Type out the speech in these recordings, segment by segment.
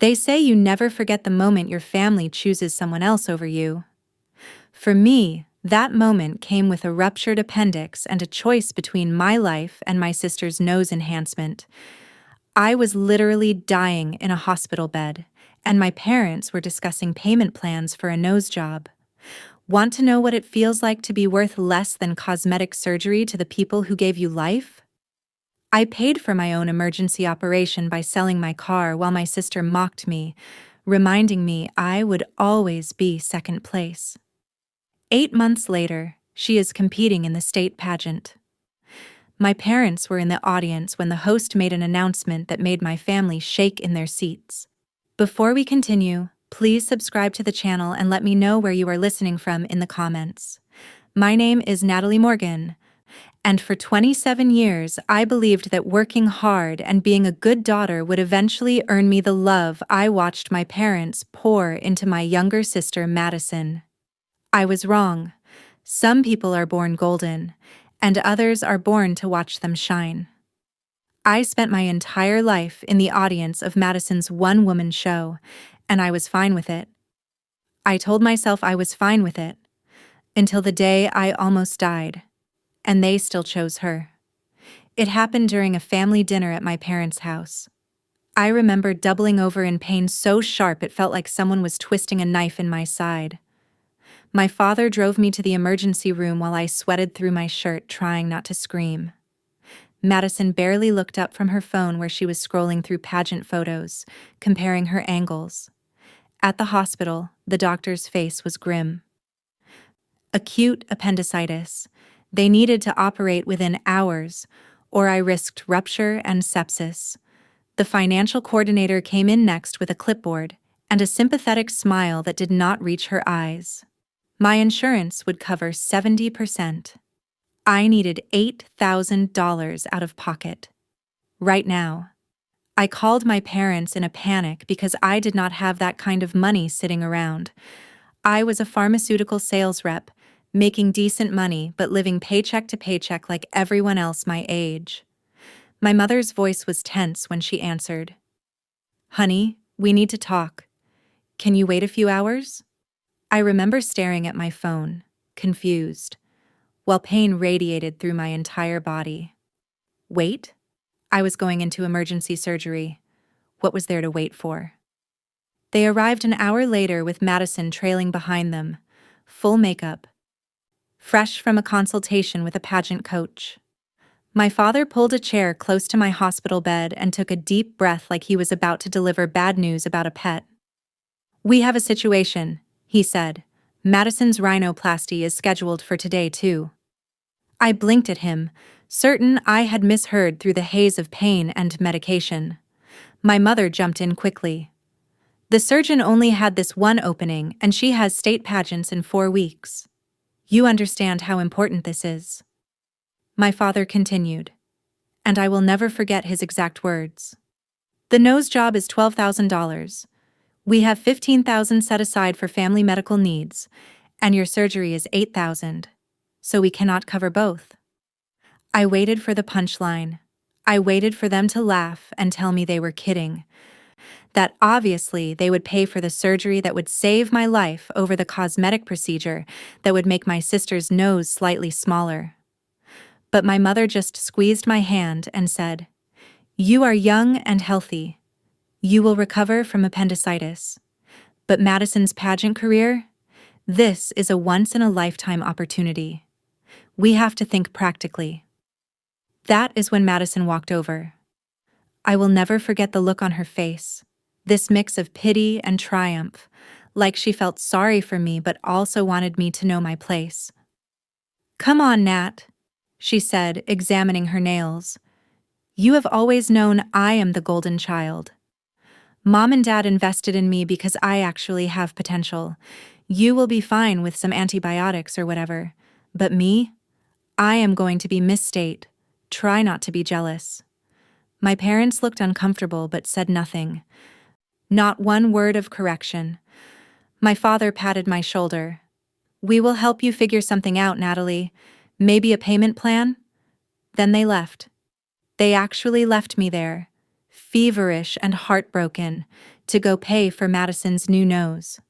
They say you never forget the moment your family chooses someone else over you. For me, that moment came with a ruptured appendix and a choice between my life and my sister's nose enhancement. I was literally dying in a hospital bed, and my parents were discussing payment plans for a nose job. Want to know what it feels like to be worth less than cosmetic surgery to the people who gave you life? I paid for my own emergency operation by selling my car while my sister mocked me, reminding me I would always be second place. 8 months later, she is competing in the state pageant. My parents were in the audience when the host made an announcement that made my family shake in their seats. Before we continue, please subscribe to the channel and let me know where you are listening from in the comments. My name is Natalie Morgan, and for 27 years I believed that working hard and being a good daughter would eventually earn me the love I watched my parents pour into my younger sister Madison. I was wrong. Some people are born golden, and others are born to watch them shine. I spent my entire life in the audience of Madison's one-woman show, and I was fine with it. I told myself I was fine with it, until the day I almost died, and they still chose her. It happened during a family dinner at my parents' house. I remember doubling over in pain so sharp it felt like someone was twisting a knife in my side. My father drove me to the emergency room while I sweated through my shirt, trying not to scream. Madison barely looked up from her phone where she was scrolling through pageant photos, comparing her angles. At the hospital, the doctor's face was grim. Acute appendicitis. They needed to operate within hours, or I risked rupture and sepsis. The financial coordinator came in next with a clipboard and a sympathetic smile that did not reach her eyes. My insurance would cover 70%. I needed $8,000 out of pocket. Right now. I called my parents in a panic because I did not have that kind of money sitting around. I was a pharmaceutical sales rep, making decent money but living paycheck to paycheck like everyone else my age. My mother's voice was tense when she answered. "Honey, we need to talk. Can you wait a few hours?" I remember staring at my phone, confused, while pain radiated through my entire body. Wait? I was going into emergency surgery. What was there to wait for? They arrived an hour later with Madison trailing behind them, full makeup, fresh from a consultation with a pageant coach. My father pulled a chair close to my hospital bed and took a deep breath like he was about to deliver bad news about a pet. "We have a situation," he said. "Madison's rhinoplasty is scheduled for today, too." I blinked at him, certain I had misheard through the haze of pain and medication. My mother jumped in quickly. "The surgeon only had this one opening, and she has state pageants in 4 weeks. You understand how important this is." My father continued, and I will never forget his exact words. "The nose job is $12,000. We have $15,000 set aside for family medical needs, and your surgery is $8,000, so we cannot cover both." I waited for the punchline. I waited for them to laugh and tell me they were kidding, that obviously they would pay for the surgery that would save my life over the cosmetic procedure that would make my sister's nose slightly smaller. But my mother just squeezed my hand and said, "You are young and healthy. You will recover from appendicitis. But Madison's pageant career? This is a once-in-a-lifetime opportunity. We have to think practically." That is when Madison walked over. I will never forget the look on her face, this mix of pity and triumph, like she felt sorry for me but also wanted me to know my place. "Come on, Nat," she said, examining her nails. "You have always known I am the golden child. Mom and Dad invested in me because I actually have potential. You will be fine with some antibiotics or whatever. But me? I am going to be Miss State. Try not to be jealous." My parents looked uncomfortable but said nothing. Not one word of correction. My father patted my shoulder. "We will help you figure something out, Natalie. Maybe a payment plan?" Then they left. They actually left me there, feverish and heartbroken, to go pay for Madison's new nose.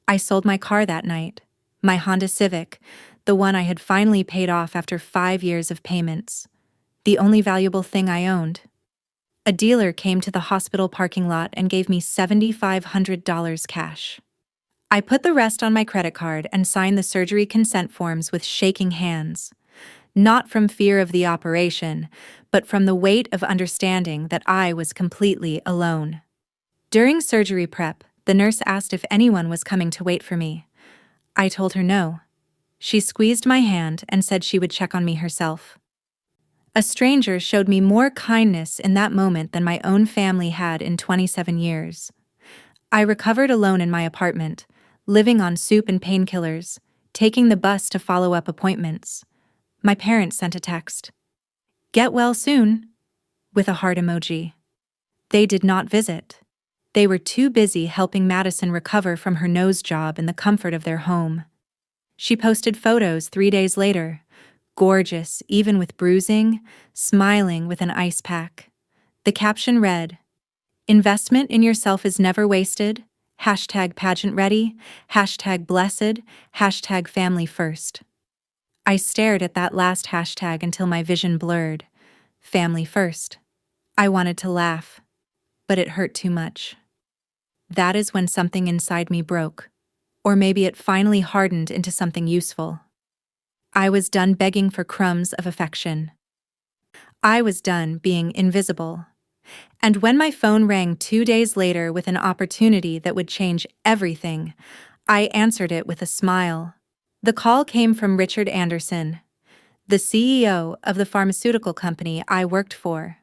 I sold my car that night, my Honda Civic, the one I had finally paid off after 5 years of payments, the only valuable thing I owned. A dealer came to the hospital parking lot and gave me $7,500 cash. I put the rest on my credit card and signed the surgery consent forms with shaking hands, not from fear of the operation, but from the weight of understanding that I was completely alone. During surgery prep, the nurse asked if anyone was coming to wait for me. I told her no. She squeezed my hand and said she would check on me herself. A stranger showed me more kindness in that moment than my own family had in 27 years. I recovered alone in my apartment, living on soup and painkillers, taking the bus to follow up appointments. My parents sent a text. "Get well soon," with a heart emoji. They did not visit. They were too busy helping Madison recover from her nose job in the comfort of their home. She posted photos 3 days later, gorgeous even with bruising, smiling with an ice pack. The caption read, "Investment in yourself is never wasted. #pageant ready, #blessed, #family first." I stared at that last hashtag until my vision blurred. Family first. I wanted to laugh, but it hurt too much. That is when something inside me broke, or maybe it finally hardened into something useful. I was done begging for crumbs of affection. I was done being invisible. And when my phone rang 2 days later with an opportunity that would change everything, I answered it with a smile. The call came from Richard Anderson, the CEO of the pharmaceutical company I worked for.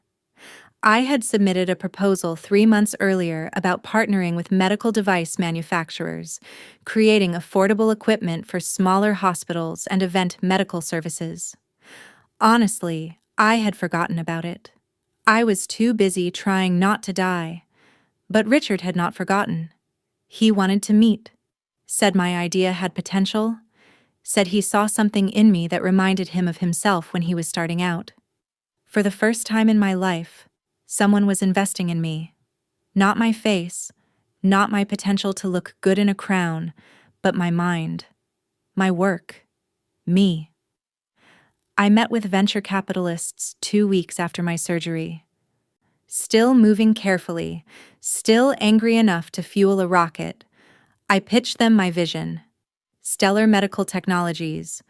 I had submitted a proposal 3 months earlier about partnering with medical device manufacturers, creating affordable equipment for smaller hospitals and event medical services. Honestly, I had forgotten about it. I was too busy trying not to die. But Richard had not forgotten. He wanted to meet, said my idea had potential, said he saw something in me that reminded him of himself when he was starting out. For the first time in my life, someone was investing in me. Not my face, not my potential to look good in a crown, but my mind, my work, me. I met with venture capitalists 2 weeks after my surgery. Still moving carefully, still angry enough to fuel a rocket, I pitched them my vision. Stellar Medical Technologies.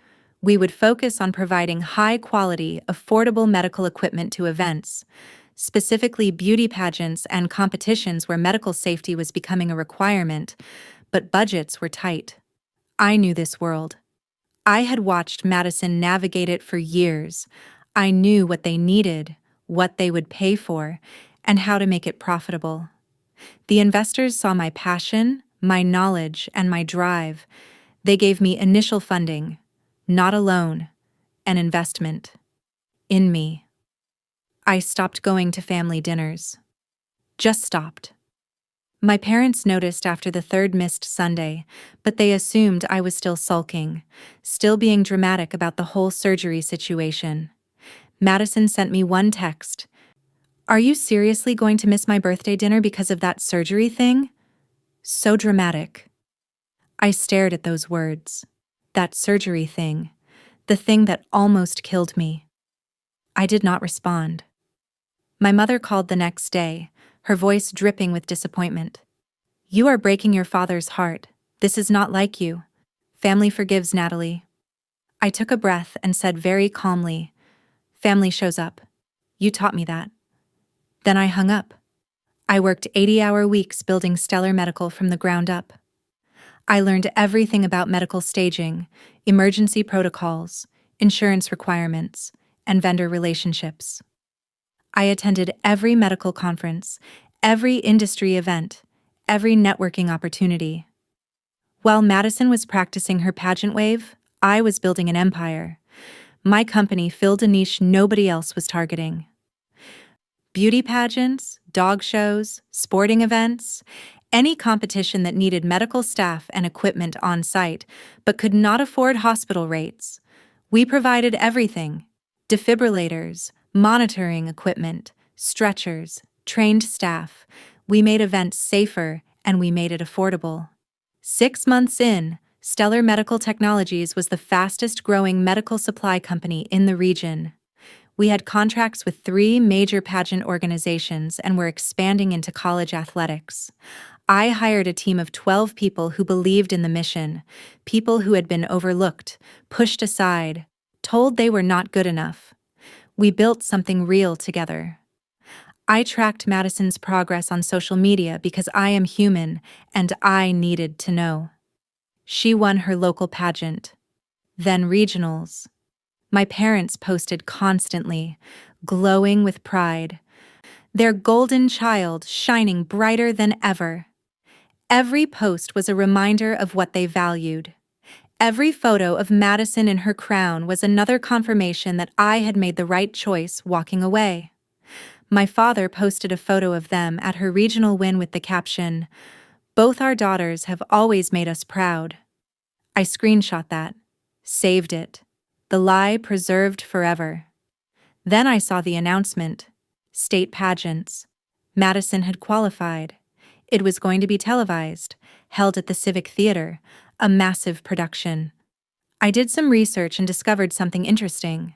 We would focus on providing high-quality, affordable medical equipment to events, specifically beauty pageants and competitions where medical safety was becoming a requirement, but budgets were tight. I knew this world. I had watched Madison navigate it for years. I knew what they needed, what they would pay for, and how to make it profitable. The investors saw my passion, my knowledge, and my drive. They gave me initial funding, not a loan, an investment. In me. I stopped going to family dinners. Just stopped. My parents noticed after the third missed Sunday, but they assumed I was still sulking, still being dramatic about the whole surgery situation. Madison sent me one text. "Are you seriously going to miss my birthday dinner because of that surgery thing?" So dramatic. I stared at those words. That surgery thing. The thing that almost killed me. I did not respond. My mother called the next day, her voice dripping with disappointment. "You are breaking your father's heart. This is not like you. Family forgives, Natalie." I took a breath and said very calmly, "Family shows up. You taught me that." Then I hung up. I worked 80-hour weeks building Stellar Medical from the ground up. I learned everything about medical staging, emergency protocols, insurance requirements, and vendor relationships. I attended every medical conference, every industry event, every networking opportunity. While Madison was practicing her pageant wave, I was building an empire. My company filled a niche nobody else was targeting. Beauty pageants, dog shows, sporting events, any competition that needed medical staff and equipment on site but could not afford hospital rates. We provided everything: defibrillators, monitoring equipment, stretchers, Trained staff. We made events safer, and we made it affordable. 6 months in, Stellar Medical Technologies was the fastest-growing medical supply company in the region. We had contracts with 3 major pageant organizations and were expanding into college athletics. I hired a team of 12 people who believed in the mission, people who had been overlooked, pushed aside, told they were not good enough. We built something real together. I tracked Madison's progress on social media because I am human and I needed to know. She won her local pageant, then regionals. My parents posted constantly, glowing with pride, their golden child shining brighter than ever. Every post was a reminder of what they valued. Every photo of Madison in her crown was another confirmation that I had made the right choice walking away. My father posted a photo of them at her regional win with the caption, "Both our daughters have always made us proud." I screenshot that, saved it. The lie preserved forever. Then I saw the announcement. State pageants. Madison had qualified. It was going to be televised, held at the Civic Theater, a massive production. I did some research and discovered something interesting.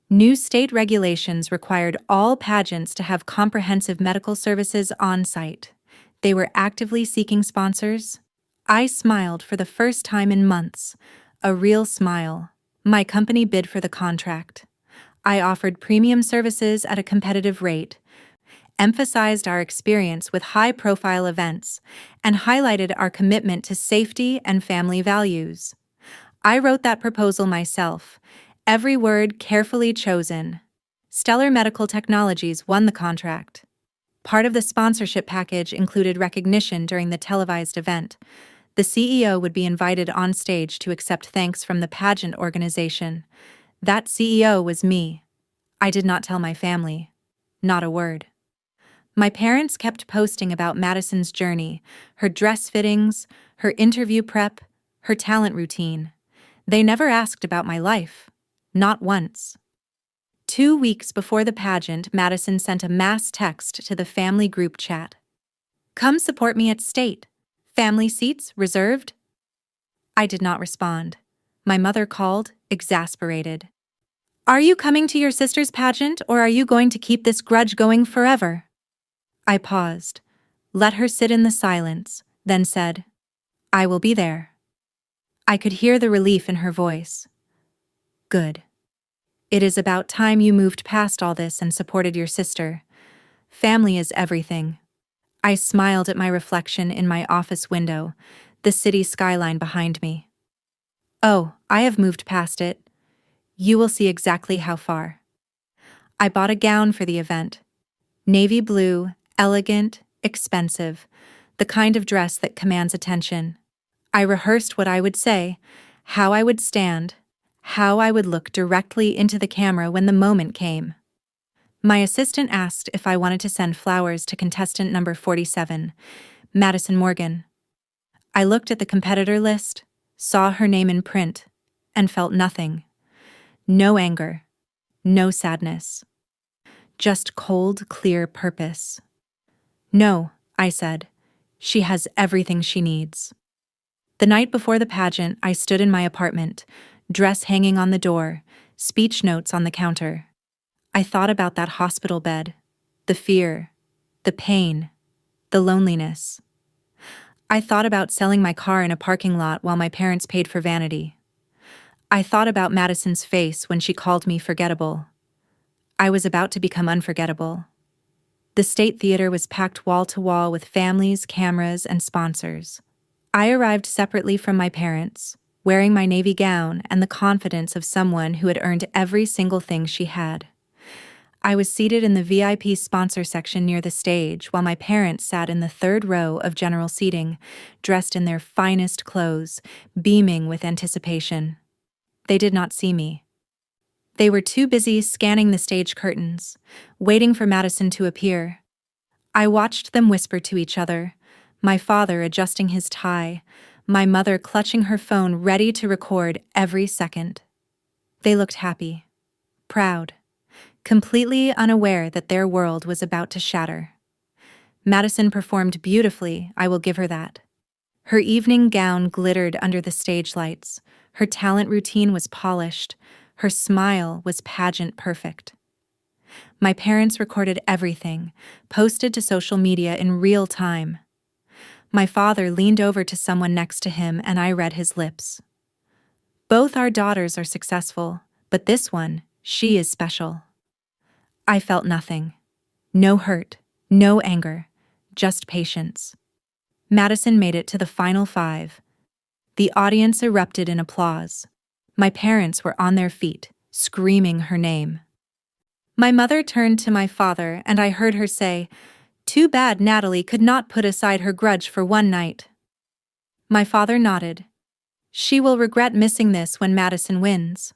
New state regulations required all pageants to have comprehensive medical services on site. They were actively seeking sponsors. I smiled for the first time in months, a real smile. My company bid for the contract. I offered premium services at a competitive rate, emphasized our experience with high-profile events, and highlighted our commitment to safety and family values. I wrote that proposal myself, every word carefully chosen. Stellar Medical Technologies won the contract. Part of the sponsorship package included recognition during the televised event. The CEO would be invited on stage to accept thanks from the pageant organization. That CEO was me. I did not tell my family. Not a word. My parents kept posting about Madison's journey, her dress fittings, her interview prep, her talent routine. They never asked about my life. Not once. 2 weeks before the pageant, Madison sent a mass text to the family group chat. "Come support me at state. Family seats reserved?" I did not respond. My mother called, exasperated. "Are you coming to your sister's pageant, or are you going to keep this grudge going forever?" I paused, let her sit in the silence, then said, "I will be there." I could hear the relief in her voice. "Good. It is about time you moved past all this and supported your sister. Family is everything." I smiled at my reflection in my office window, the city skyline behind me. "Oh, I have moved past it. You will see exactly how far." I bought a gown for the event. Navy blue, elegant, expensive, the kind of dress that commands attention. I rehearsed what I would say, how I would stand, how I would look directly into the camera when the moment came. My assistant asked if I wanted to send flowers to contestant number 47, Madison Morgan. I looked at the competitor list, saw her name in print, and felt nothing. No anger, no sadness. Just cold, clear purpose. "No," I said. "She has everything she needs." The night before the pageant, I stood in my apartment, dress hanging on the door, speech notes on the counter. I thought about that hospital bed, the fear, the pain, the loneliness. I thought about selling my car in a parking lot while my parents paid for vanity. I thought about Madison's face when she called me forgettable. I was about to become unforgettable. The State Theater was packed wall to wall with families, cameras, and sponsors. I arrived separately from my parents, wearing my navy gown and the confidence of someone who had earned every single thing she had. I was seated in the VIP sponsor section near the stage while my parents sat in the third row of general seating, dressed in their finest clothes, beaming with anticipation. They did not see me. They were too busy scanning the stage curtains, waiting for Madison to appear. I watched them whisper to each other, my father adjusting his tie, my mother clutching her phone ready to record every second. They looked happy, proud, completely unaware that their world was about to shatter. Madison performed beautifully, I will give her that. Her evening gown glittered under the stage lights. Her talent routine was polished. Her smile was pageant perfect. My parents recorded everything, posted to social media in real time. My father leaned over to someone next to him and I read his lips. Both our daughters are successful, but this one, she is special. I felt nothing. No hurt, no anger, just patience. Madison made it to the final 5. The audience erupted in applause. My parents were on their feet, screaming her name. My mother turned to my father and I heard her say, "Too bad Natalie could not put aside her grudge for one night." My father nodded. "She will regret missing this when Madison wins."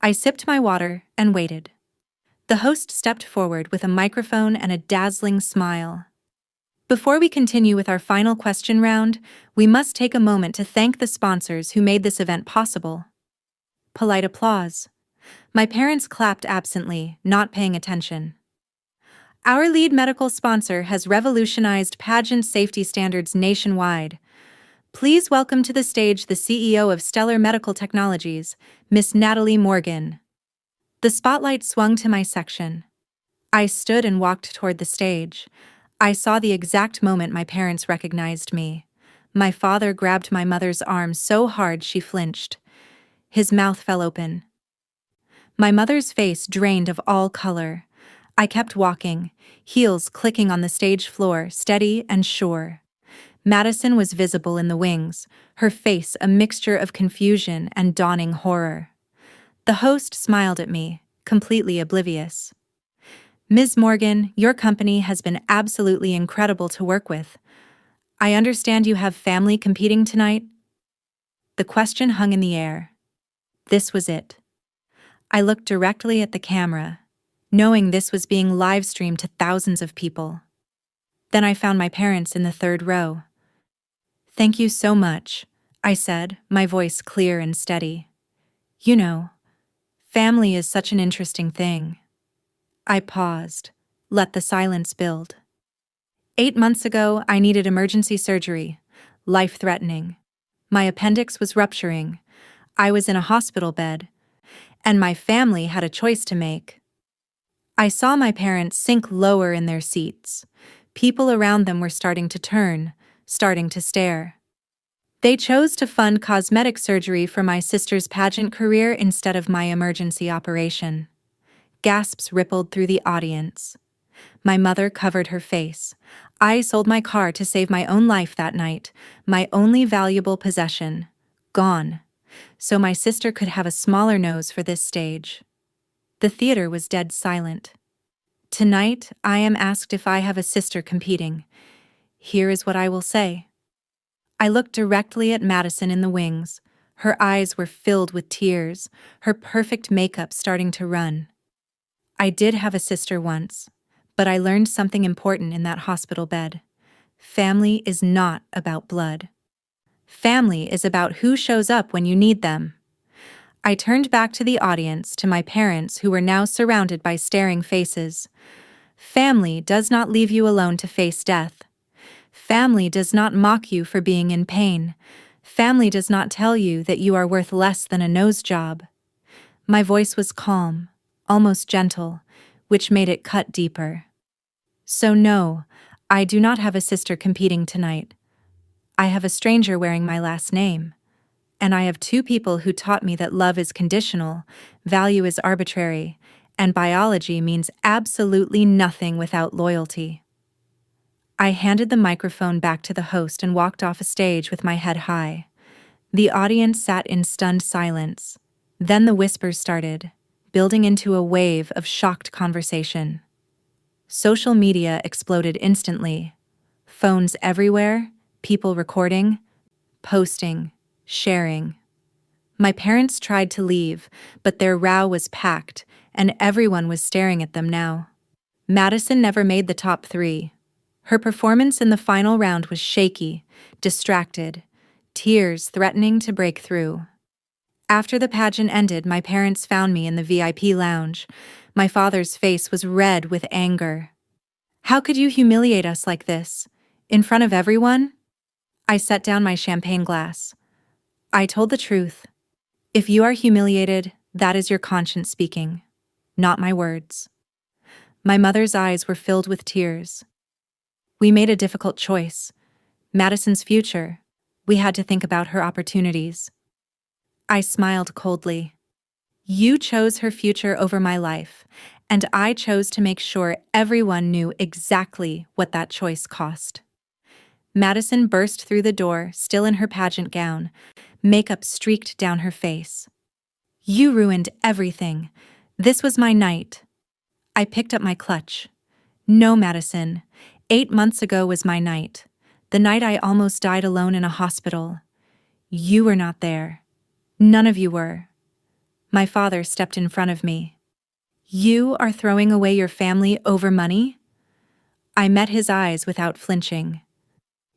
I sipped my water and waited. The host stepped forward with a microphone and a dazzling smile. Before we continue with our final question round, we must take a moment to thank the sponsors who made this event possible. Polite applause. My parents clapped absently, not paying attention. Our lead medical sponsor has revolutionized pageant safety standards nationwide. Please welcome to the stage the CEO of Stellar Medical Technologies, Miss Natalie Morgan. The spotlight swung to my section. I stood and walked toward the stage. I saw the exact moment my parents recognized me. My father grabbed my mother's arm so hard she flinched. His mouth fell open. My mother's face drained of all color. I kept walking, heels clicking on the stage floor, steady and sure. Madison was visible in the wings, her face a mixture of confusion and dawning horror. The host smiled at me, completely oblivious. "Ms. Morgan, your company has been absolutely incredible to work with. I understand you have family competing tonight?" The question hung in the air. This was it. I looked directly at the camera, knowing this was being live-streamed to thousands of people. Then I found my parents in the 3rd row. "Thank you so much," I said, my voice clear and steady. "You know, family is such an interesting thing." I paused, let the silence build. 8 months ago, I needed emergency surgery, life-threatening. My appendix was rupturing. I was in a hospital bed, and my family had a choice to make. I saw my parents sink lower in their seats. People around them were starting to turn, starting to stare. They chose to fund cosmetic surgery for my sister's pageant career instead of my emergency operation. Gasps rippled through the audience. My mother covered her face. I sold my car to save my own life that night, my only valuable possession. Gone. So my sister could have a smaller nose for this stage. The theater was dead silent. Tonight, I am asked if I have a sister competing. Here is what I will say. I looked directly at Madison in the wings. Her eyes were filled with tears, her perfect makeup starting to run. I did have a sister once, but I learned something important in that hospital bed. Family is not about blood. Family is about who shows up when you need them. I turned back to the audience, to my parents who were now surrounded by staring faces. Family does not leave you alone to face death. Family does not mock you for being in pain. Family does not tell you that you are worth less than a nose job. My voice was calm, almost gentle, which made it cut deeper. So no, I do not have a sister competing tonight. I have a stranger wearing my last name. And I have 2 people who taught me that love is conditional, value is arbitrary, and biology means absolutely nothing without loyalty. I handed the microphone back to the host and walked off a stage with my head high. The audience sat in stunned silence. Then the whispers started, building into a wave of shocked conversation. Social media exploded instantly. Phones everywhere, people recording, posting, sharing. My parents tried to leave, but their row was packed, and everyone was staring at them now. Madison never made the top 3. Her performance in the final round was shaky, distracted, tears threatening to break through. After the pageant ended, my parents found me in the VIP lounge. My father's face was red with anger. How could you humiliate us like this? In front of everyone? I set down my champagne glass. I told the truth. If you are humiliated, that is your conscience speaking, not my words. My mother's eyes were filled with tears. We made a difficult choice. Madison's future. We had to think about her opportunities. I smiled coldly. You chose her future over my life, and I chose to make sure everyone knew exactly what that choice cost. Madison burst through the door, still in her pageant gown, makeup streaked down her face. You ruined everything. This was my night. I picked up my clutch. No, Madison. 8 months ago was my night. The night I almost died alone in a hospital. You were not there. None of you were. My father stepped in front of me. You are throwing away your family over money? I met his eyes without flinching.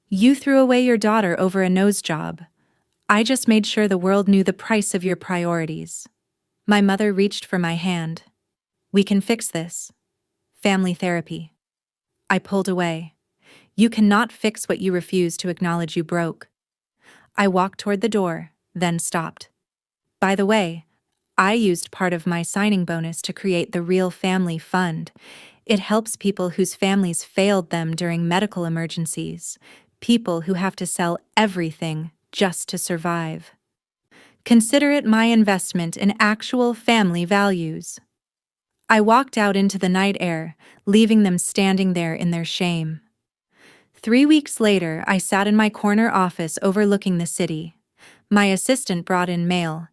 You threw away your daughter over a nose job. I just made sure the world knew the price of your priorities. My mother reached for my hand. We can fix this. Family therapy. I pulled away. You cannot fix what you refuse to acknowledge you broke. I walked toward the door, then stopped. By the way, I used part of my signing bonus to create the Real Family Fund. It helps people whose families failed them during medical emergencies, people who have to sell everything just to survive. Consider it my investment in actual family values. I walked out into the night air, leaving them standing there in their shame. 3 weeks later, I sat in my corner office overlooking the city. My assistant brought in mail,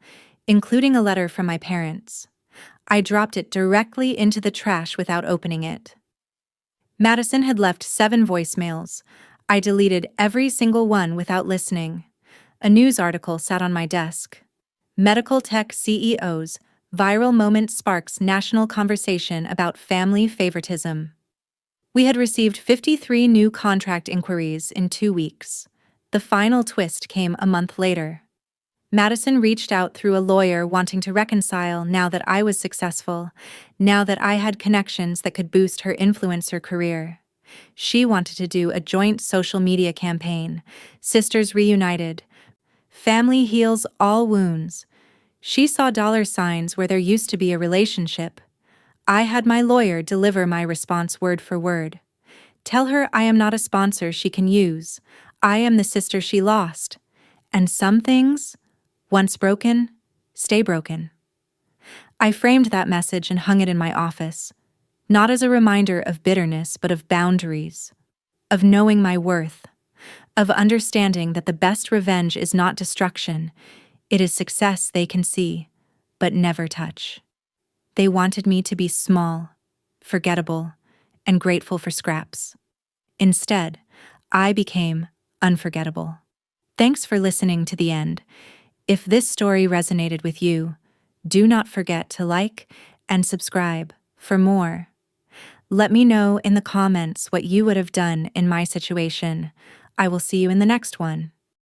including a letter from my parents. I dropped it directly into the trash without opening it. Madison had left 7 voicemails. I deleted every single one without listening. A news article sat on my desk. Medical tech CEOs, viral moment sparks national conversation about family favoritism. We had received 53 new contract inquiries in 2 weeks. The final twist came a month later. Madison reached out through a lawyer wanting to reconcile now that I was successful, now that I had connections that could boost her influencer career. She wanted to do a joint social media campaign, Sisters Reunited. Family heals all wounds. She saw dollar signs where there used to be a relationship. I had my lawyer deliver my response word for word. Tell her I am not a sponsor she can use. I am the sister she lost. And some things, once broken, stay broken. I framed that message and hung it in my office, not as a reminder of bitterness but of boundaries, of knowing my worth, of understanding that the best revenge is not destruction, it is success they can see, but never touch. They wanted me to be small, forgettable, and grateful for scraps. Instead, I became unforgettable. Thanks for listening to the end. If this story resonated with you, do not forget to like and subscribe for more. Let me know in the comments what you would have done in my situation. I will see you in the next one.